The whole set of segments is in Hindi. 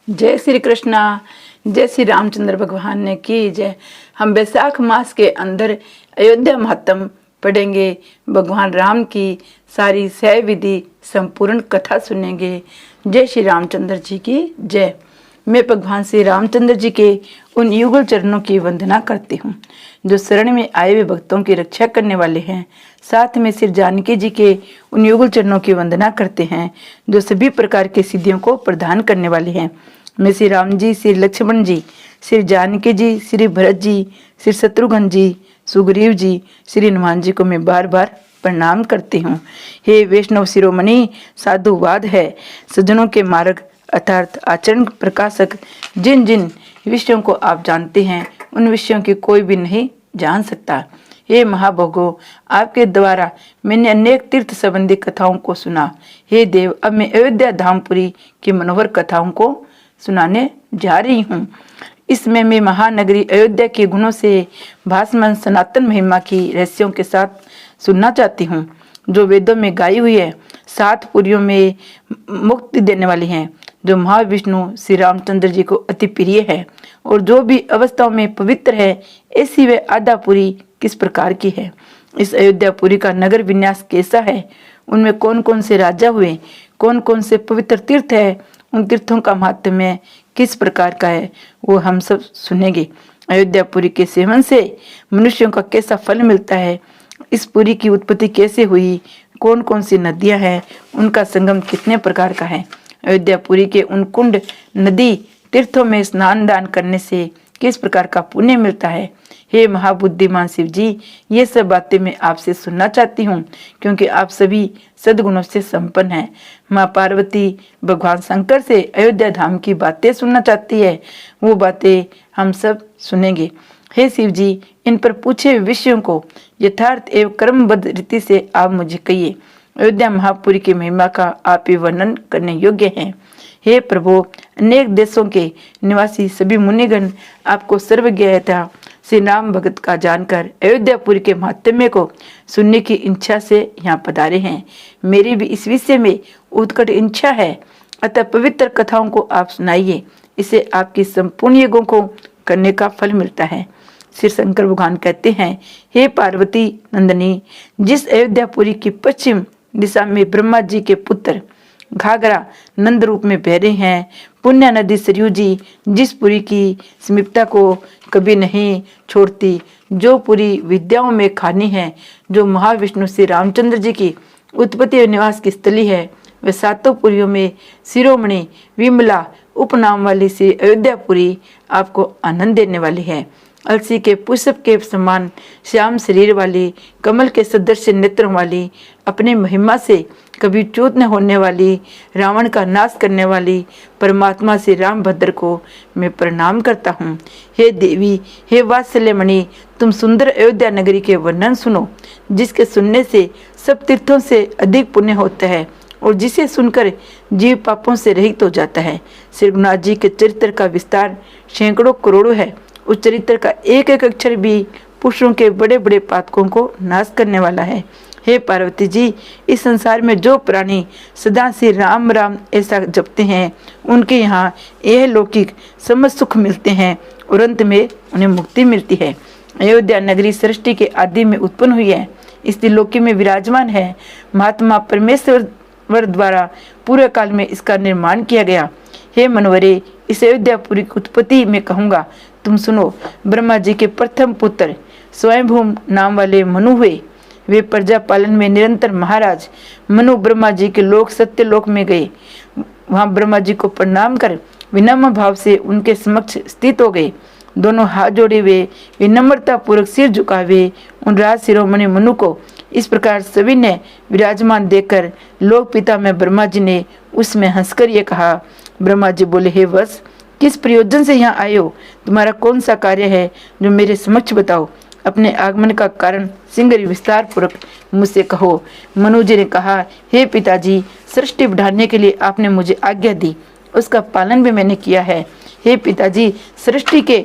जय श्री कृष्णा। जय श्री रामचंद्र भगवान ने की जय। हम वैशाख मास के अंदर अयोध्या महात्म पढ़ेंगे। भगवान राम की सारी सह विधि संपूर्ण कथा सुनेंगे। जय श्री रामचंद्र जी की जय। मैं भगवान श्री रामचंद्र जी के उन युगल चरणों की वंदना करती हूँ जो शरण में आए हुए भक्तों की रक्षा करने वाले हैं। साथ में श्री जानकी जी के उन युगल चरणों की वंदना करते हैं जो सभी प्रकार की सिद्धियों को प्रदान करने वाले हैं। मैं श्री राम जी, श्री लक्ष्मण जी, श्री जानकी जी, श्री भरत जी, श्री शत्रुघ्न जी, सुग्रीव जी, श्री हनुमान जी को मैं बार बार प्रणाम करती हूँ। हे वैष्णव शिरोमणि, साधुवाद है सज्जनों के मार्ग अर्थात आचरण प्रकाशक। जिन जिन विषयों को आप जानते हैं उन विषयों की कोई भी नहीं जान सकता। हे महाभोगो, आपके द्वारा मैंने अनेक तीर्थ संबंधी कथाओं को सुना। हे देव, अब मैं अयोध्या धामपुरी की मनोहर कथाओं को सुनाने जा रही हूँ। इसमें मैं महानगरी अयोध्या के गुणों से भासमान सनातन महिमा की रहस्यों के साथ सुनना चाहती हूँ जो वेदों में गाई हुई है, 7 पुरियों में मुक्ति देने वाली हैं, जो महाविष्णु श्री रामचंद्र जी को अति प्रिय है और जो भी अवस्थाओं में पवित्र है। ऐसी वे आदापुरी किस प्रकार की है, इस अयोध्यापुरी का नगर विन्यास कैसा है, उनमें कौन कौन से राजा हुए, कौन कौन से पवित्र तीर्थ है, उन तीर्थों का महात्म्य किस प्रकार का है, वो हम सब सुनेंगे। अयोध्यापुरी के सेवन से मनुष्यों का कैसा फल मिलता है, इस पुरी की उत्पत्ति कैसे हुई, कौन कौन सी नदियां हैं, उनका संगम कितने प्रकार का है, अयोध्यापुरी के उन कुंड नदी तीर्थों में स्नान दान करने से किस प्रकार का पुण्य मिलता है। हे महाबुद्धिमान शिव जी, ये सब बातें मैं आपसे सुनना चाहती हूँ क्योंकि आप सभी सद्गुणों से संपन्न हैं। माँ पार्वती भगवान शंकर से अयोध्या धाम की बातें सुनना चाहती है, वो बातें हम सब सुनेंगे। हे शिव जी, इन पर पूछे हुए विषयों को यथार्थ एवं क्रमबद्ध रीति से आप मुझे कहिए। अयोध्या महापुरी की महिमा का आप ही वर्णन करने योग्य हैं। हे प्रभु, अनेक देशों के निवासी सभी मुनिगण आपको सर्वज्ञता श्री राम भगत का जानकर अयोध्यापुरी के महात्म्य को सुनने की इच्छा से यहाँ पधारे हैं। मेरी भी इस विषय में उत्कट इच्छा है, अतः पवित्र कथाओं को आप सुनाइए, इससे आपकी संपूर्ण यज्ञों को करने का फल मिलता है। श्री शंकर भगवान कहते हैं, हे पार्वती नंदनी, जिस अयोध्यापुरी की पश्चिम दिशा में ब्रह्मा जी के पुत्र घाघरा नंद रूप में बह रहे हैं, पुण्य नदी सरयू जी जिस पुरी की समीपता को कभी नहीं छोड़ती, जो पुरी विद्याओं में खानी है, जो महाविष्णु श्री रामचंद्र जी की उत्पत्ति और निवास की स्थली है, वे 7 पुरियों में शिरोमणि विमला उपनाम वाली श्री अयोध्यापुरी आपको आनंद देने वाली है। अलसी के पुष्प के समान श्याम शरीर वाली, कमल के सदृश नेत्रों वाली, अपने महिमा से कभी च्युत न होने वाली, रावण का नाश करने वाली परमात्मा श्री रामभद्र को मैं प्रणाम करता हूँ। हे देवी, हे वात्सल्यमणि, तुम सुंदर अयोध्या नगरी के वर्णन सुनो, जिसके सुनने से सब तीर्थों से अधिक पुण्य होता है और जिसे सुनकर जीव पापों से रहित हो जाता है। श्री रघुनाथ जी के चरित्र का विस्तार सैकड़ों करोड़ों है। उस चरित्र का एक एक अक्षर भी पुरुषों के बड़े बड़े पातकों को नाश करने वाला है। हे पार्वती जी, इस संसार में जो प्राणी सदा से राम राम ऐसा जपते हैं, उनके यहाँ यह लौकिक समस्त सुख मिलते हैं और अंत में उन्हें मुक्ति मिलती है। अयोध्या नगरी सृष्टि के आदि में उत्पन्न हुई है, इस त्रिलोकी में विराजमान है। महात्मा परमेश्वर द्वारा पूरे काल में इसका निर्माण किया गया। हे मनोहरे, इस अयोध्यापुरी की उत्पत्ति में कहूँगा, तुम सुनो। ब्रह्मा जी के प्रथम पुत्र स्वयंभूम नाम वाले मनु हुए। वे प्रजा पालन में निरंतर महाराज। मनु ब्रह्मा जी के लोक सत्य लोक में गए। वहां ब्रह्मा जी को प्रणाम कर विनम्र भाव से उनके समक्ष स्थित हो गए। दोनों हाथ जोड़े हुए विनम्रता पूर्वक सिर झुकावे उन राज शिरोमणि मनु को इस प्रकार सभी ने विराजमान देखकर लोक पिता में ब्रह्मा जी ने उसमें हंसकर ये कहा। ब्रह्मा जी बोले, हे वत्स, किस प्रयोजन से यहाँ आए हो? तुम्हारा कौन सा कार्य है जो मेरे समक्ष बताओ। अपने आगमन का कारण शीघ्र विस्तार पूर्वक मुझसे कहो। मनु जी ने कहा, हे पिताजी, सृष्टि बढ़ाने के लिए आपने मुझे आज्ञा दी, उसका पालन भी मैंने किया है। हे पिताजी, सृष्टि के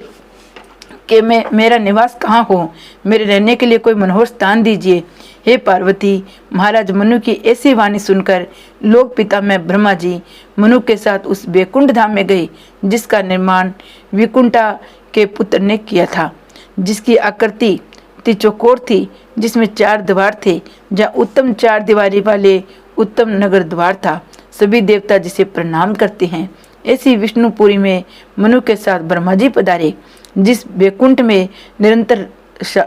मेरा निवास कहाँ हो? मेरे रहने के लिए कोई मनोहर स्थान दीजिए। हे पार्वती, महाराज मनु की ऐसी वाणी सुनकर लोक पिता में ब्रह्मा जी मनु के साथ उस वैकुंठ धाम में गए जिसका निर्माण विकुंठा के पुत्र ने किया था, जिसकी आकृति चौकोर थी, जिसमें 4 द्वार थे, जहाँ उत्तम 4 दीवारी वाले उत्तम नगर द्वार था। सभी देवता जिसे प्रणाम करते हैं। ऐसी विष्णुपुरी में मनु के साथ ब्रह्मा जी पधारे, जिस वैकुंठ में निरंतर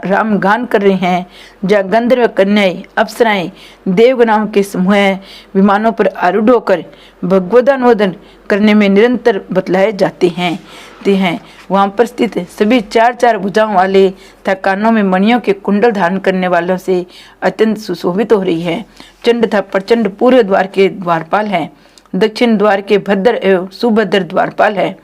राम गान कर रहे हैं, जहाँ गंधर्व कन्याएं, अप्सराएं, देवगणाओं के समूह विमानों पर आरूढ़ होकर भगवदानुवादन करने में निरंतर बतलाए जाते हैं वहां पर स्थित सभी 4 भुजाओं वाले तथा कानों में मणियों के कुंडल धारण करने वालों से अत्यंत सुशोभित हो रही है। चंड तथा प्रचंड पूर्व द्वार के द्वारपाल है, दक्षिण द्वार के भद्र एवं सुभद्र द्वारपाल है,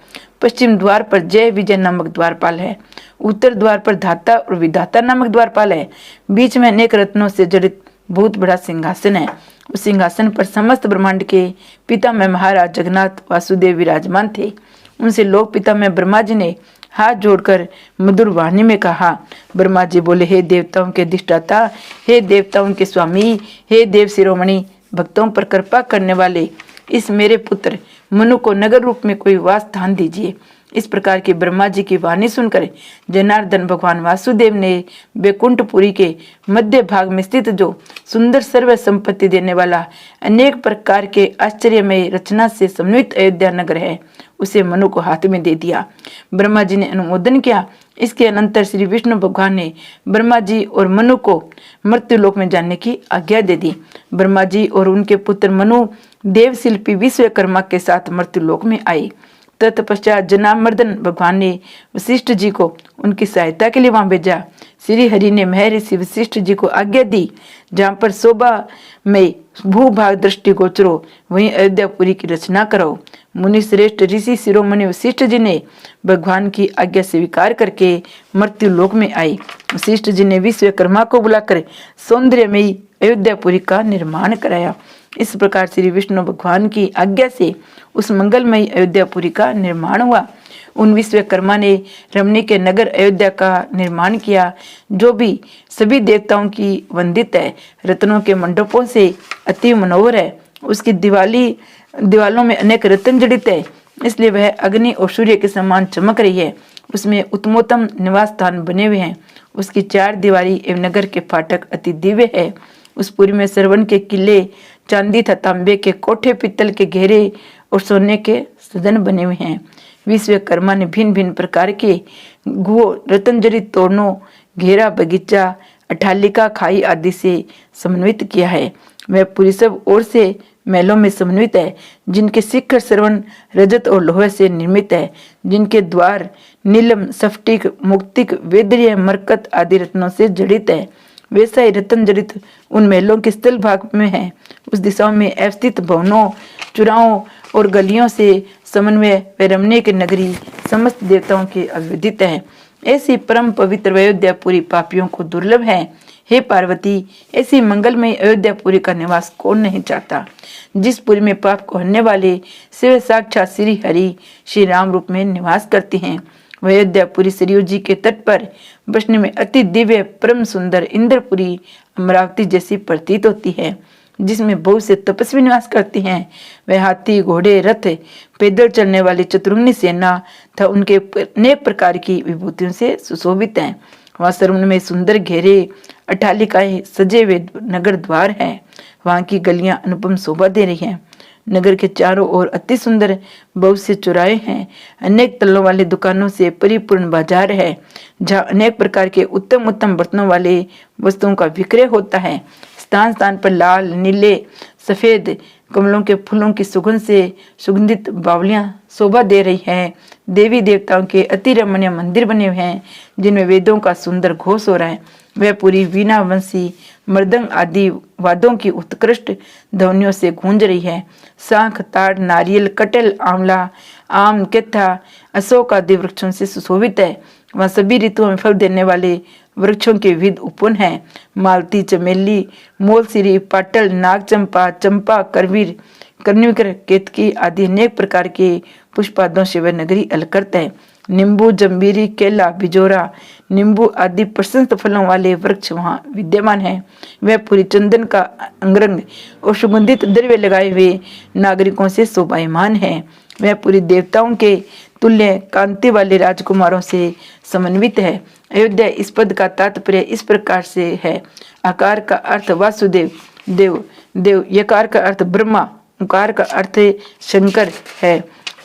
पश्चिम द्वार पर जय विजय नामक द्वारपाल है, उत्तर द्वार पर धाता और विधाता नामक द्वारपाल है। बीच में अनेक रत्नों से जड़ित बहुत बड़ा सिंहासन है। उस सिंहासन पर समस्त ब्रह्मांड के पिता में महाराज जगन्नाथ वासुदेव विराजमान थे। उनसे लोक पिता में ब्रह्मा जी ने हाथ जोड़कर मधुर वाणी में कहा। ब्रह्मा जी बोले, हे देवताओं के अधिष्ठाता, हे देवताओं के स्वामी, हे देव शिरोमणि, भक्तों पर कृपा करने वाले, इस मेरे पुत्र मनु को नगर रूप में कोई वास स्थान दीजिए। इस प्रकार की ब्रह्मा जी की वाणी सुनकर जनार्दन भगवान वासुदेव ने वैकुंठपुरी के मध्य भाग में स्थित जो सुंदर सर्व संपत्ति देने वाला अनेक प्रकार के आश्चर्यमय रचना से समन्वित अयोध्या नगर है, उसे मनु को हाथ में दे दिया। ब्रह्मा जी ने अनुमोदन किया। इसके अनंतर श्री विष्णु भगवान ने ब्रह्मा जी और मनु को मृत्युलोक में जाने की आज्ञा दे दी। ब्रह्मा जी और उनके पुत्र मनु देवशिल्पी विश्वकर्मा के साथ मृत्युलोक में आए। तत्पश्चात जनार्दन भगवान ने वशिष्ठ जी को उनकी सहायता के लिए वहां भेजा। श्री हरि ने महर्षि वशिष्ठ जी को आज्ञा दी, जहाँ पर शोभा में भूभाग दृष्टि गोचरो वहीं अयोध्यापुरी की रचना करो। मुनि श्रेष्ठ ऋषि शिरोमणि वशिष्ठ जी ने भगवान की आज्ञा स्वीकार करके मृत्यु लोक में आई। वशिष्ठ जी ने विश्वकर्मा को बुलाकर सौंदर्यमयी अयोध्यापुरी का निर्माण कराया। इस प्रकार श्री विष्णु भगवान की आज्ञा से उस मंगलमयी अयोध्यापुरी का निर्माण हुआ। उन विश्वकर्मा ने रमणी के नगर अयोध्या का निर्माण किया, जो भी सभी देवताओं की वंदित है, रत्नों के मंडपों से अति मनोहर है। उसकी दीवालों में अनेक रत्न जड़ित है, इसलिए वह अग्नि और सूर्य के समान चमक रही है। उसमें उत्तमोत्तम निवास स्थान बने हुए हैं। उसकी 4 दीवारी एवं नगर के फाटक अति दिव्य है। उस पुरी में श्रवण के किले, चांदी तथा तांबे के कोठे, पित्तल के घेरे और सोने के सदन बने हुए हैं। विश्वकर्मा ने भिन्न भिन्न प्रकार के गुओ, रत्नजड़ित तोरणों, घेरा, बगीचा, अठालिका, खाई आदि से समन्वित किया है। वह पूरी सब ओर से महलों में समन्वित है, जिनके शिखर श्रवण रजत और लोहे से निर्मित है, जिनके द्वार नीलम, स्फटिक, मुक्तिक, वैद्य, मरकत आदि रत्नों से जड़ित है। वैसा ही रत्न जड़ित उन महलों के स्थल भाग में है। उस दिशाओं में अवस्थित भवनों, चुराहों और गलियों से समन्वय व रमणीय की नगरी समस्त देवताओं की अविदित है। ऐसी परम पवित्र अयोध्यापुरी पापियों को दुर्लभ है। हे पार्वती, ऐसी मंगलमय अयोध्यापुरी का निवास कौन नहीं चाहता। जिस पुरी में पाप को हरने वाले शिव साक्षात श्री हरि श्री राम रूप में निवास करते हैं। वह अयोध्यापुरी सरयू जी के तट पर बसने में अति दिव्य परम सुंदर इंद्रपुरी अमरावती जैसी प्रतीत होती है, जिसमें बहुत से तपस्वी निवास करते हैं। वह हाथी, घोड़े, रथ, पैदल चलने वाली चतुरंगी सेना तथा उनके अनेक प्रकार की विभूतियों से सुशोभित है। वहाँ सरवण में सुंदर घेरे, अट्टालिकाएं, सजे हुए नगर द्वार है। वहाँ की गलियां अनुपम शोभा दे रही हैं। नगर के चारों ओर अति सुंदर बहुत से चौराहे हैं। अनेक तलों वाले दुकानों से परिपूर्ण बाजार है, जहाँ अनेक प्रकार के उत्तम उत्तम बर्तनों वाले वस्तुओं का विक्रय होता है। स्थान स्थान पर लाल, नीले, सफेद कमलों के फूलों की सुगंध से सुगंधित बावलियां शोभा दे रही हैं। देवी देवताओं के अति रमणीय मंदिर बने हुए हैं, जिनमें वेदों का सुंदर घोष हो रहा है। वह पूरी वीणा, वंशी, मृदंग आदि वाद्यों की उत्कृष्ट ध्वनियों से गूंज रही है। शांख, ताड़, नारियल, कटल, आंवला, आम, केथा, अशोक आदि वृक्षों से सुशोभित है। वह सभी ऋतुओं में फल देने वाले वृक्षों के विविध उपवन हैं। मालती, चमेली, मोलसिरी, पाटल, नागचंपा, चंपा, करवीर, कर्णिकर, केतकी आदि अनेक प्रकार के पुष्पादों से वह नगरी अलकृत है। नींबू, जंबीरी, केला, बिजोरा, नींबू आदि प्रशस्त फलों वाले वृक्ष वहाँ विद्यमान हैं। वह पूरी चंदन का अंगरंग और सुगंधित द्रव्य लगाए हुए नागरिकों से शोभायमान है। वह पूरी देवताओं के तुल्य कांति वाले राजकुमारों से समन्वित है। अयोध्या इस पद का तात्पर्य इस प्रकार से है। आकार का अर्थ वासुदेव, देव देव, यकार का अर्थ ब्रह्मा, उकार का अर्थ शंकर है।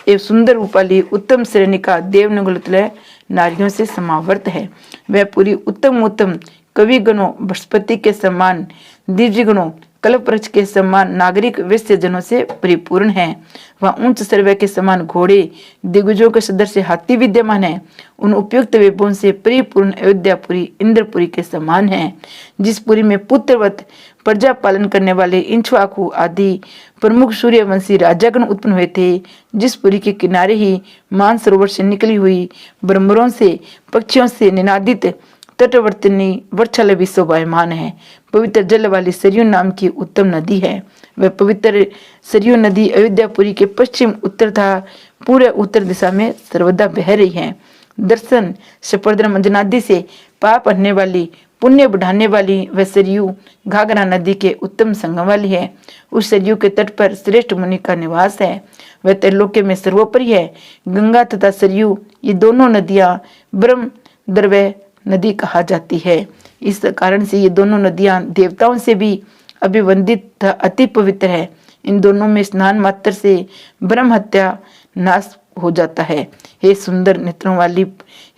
एक सुंदर रूपाली उत्तम श्रेणी का देवनगुलतलय नारियों से समावर्त है। वह पूरी उत्तम कवि गणों, बृहस्पति के समान दिव्य गणों, कल्पवृक्ष के समान नागरिक वैश्य जनों से परिपूर्ण है। वह उच्च सर्वे के समान घोड़े, दिग्गजों के सदस्य हाथी विद्यमान है। उन उपयुक्त वैभवों से परिपूर्ण अयोध्यापुरी इंद्रपुरी के समान है, जिस पुरी में पुत्रवत प्रजा पालन करने वाले इंक्ष्वाकु आदि प्रमुख सूर्यवंशी राजागण उत्पन्न हुए थे। जिस पुरी के किनारे ही मानसरोवर से निकली हुई भ्रमरों से, पक्षियों से निनादित तटवर्तिनी वृक्षालय भी शोभायमान है। पवित्र जल वाली सरयू नाम की उत्तम नदी है। वह पवित्र सरयू नदी अयोध्यापुरी के पश्चिम उत्तर तथा पूरे उत्तर दिशा में सर्वदा बह रही है। दर्शन शपर्द्र मंजनादि से पाप हटने वाली, पुण्य बढ़ाने वाली वह सरयू घाघरा नदी के उत्तम संगम वाली है। उस सरयू के तट पर श्रेष्ठ मुनि का निवास है। वह त्रैलोक्य में सर्वोपरि है। गंगा तथा सरयू ये दोनों नदियां ब्रह्म द्रव्य नदी कहा जाती है। इस कारण से ये दोनों नदियां देवताओं से भी अभिवंदित तथा अति पवित्र है। इन दोनों में स्नान मात्र से ब्रह्म हत्या नाश हो जाता है। हे सुंदर नेत्रों वाली,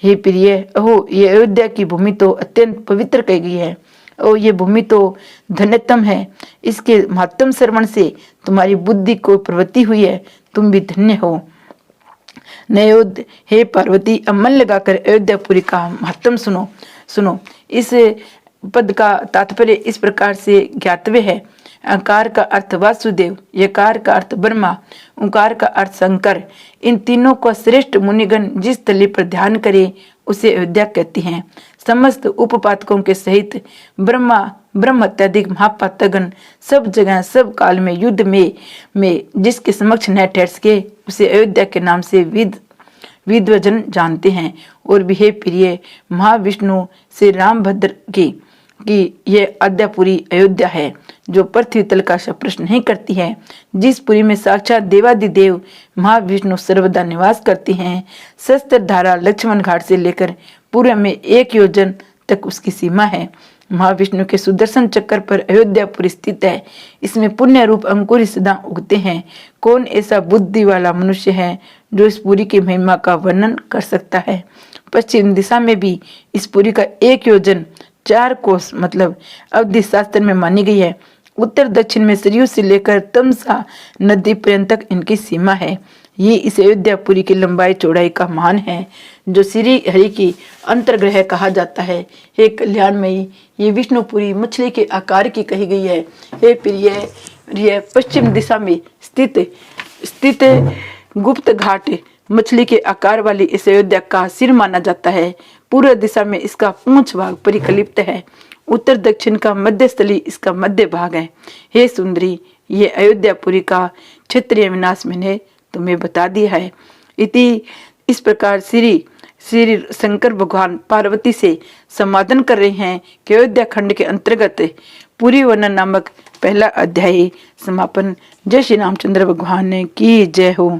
हे प्रिय, अहो ये अयोध्या की भूमि तो अत्यंत पवित्र कही गई है। ओ ये भूमि तो धन्यतम है। इसके महत्तम श्रवण से तुम्हारी बुद्धि को प्रवृत्ति हुई है। तुम भी धन्य हो। नयोद, हे पार्वती, अब मन लगाकर अयोध्यापुरी का महत्तम सुनो। इस पद का तात्पर्य इस प्रकार से ज्ञातव्य है। अकार का अर्थ वासुदेव, यकार का अर्थ ब्रह्मा, उकार का अर्थ शंकर। इन तीनों को श्रेष्ठ मुनिगण जिस तली पर ध्यान करे उसे अयोध्या कहती हैं। समस्त उपपादकों के सहित ब्रह्म अत्याधिक महापातगण सब जगह सब काल में युद्ध में जिसके समक्ष न ठहर सके उसे अयोध्या के नाम से विद्वजन जानते हैं। और भी हे प्रिय, महाविष्णु श्री रामभद्र की यह अयोध्यापुरी अयोध्या है, जो पृथ्वी तल का प्रश्न नहीं करती है, जिस पुरी में साक्षात देवादिदेव महाविष्णु सर्वदा निवास करती हैं। शस्त्र धारा लक्ष्मण घाट से लेकर पूर्व में 1 योजन तक उसकी सीमा है। महाविष्णु के सुदर्शन चक्र पर अयोध्यापुरी स्थित है। इसमें पुण्य रूप अंकुर सदा उगते हैं। कौन ऐसा बुद्धि वाला मनुष्य है जो इस पुरी की महिमा का वर्णन कर सकता है। पश्चिम दिशा में भी इस पुरी का 1 योजन 4 कोस मतलब अवधि शास्त्र में मानी गई है। उत्तर दक्षिण में सरयू से लेकर तमसा नदी पर्यंत तक इनकी सीमा है। ये इस अयोध्यापुरी की लंबाई चौड़ाई का मान है, जो श्री हरि की अंतर्ग्रह कहा जाता है। हे कल्याणमयी, ये विष्णुपुरी मछली के आकार की कही गई है। हे प्रिय, यह पश्चिम दिशा में स्थित गुप्त घाट मछली के आकार वाली इस अयोध्या का सिर माना जाता है। पूर्व दिशा में इसका पूंछ भाग परिकलिप्त है। उत्तर दक्षिण का मध्यस्थली इसका मध्य भाग है। हे सुंदरी, ये अयोध्यापुरी का क्षेत्रीय विनाश मैंने तुम्हें बता दिया है। इस प्रकार श्री शंकर भगवान पार्वती से समाधान कर रहे हैं कि अयोध्या खंड के अंतर्गत पुरी वर्णन नामक पहला अध्याय समापन। जय श्री रामचंद्र भगवान की जय हो।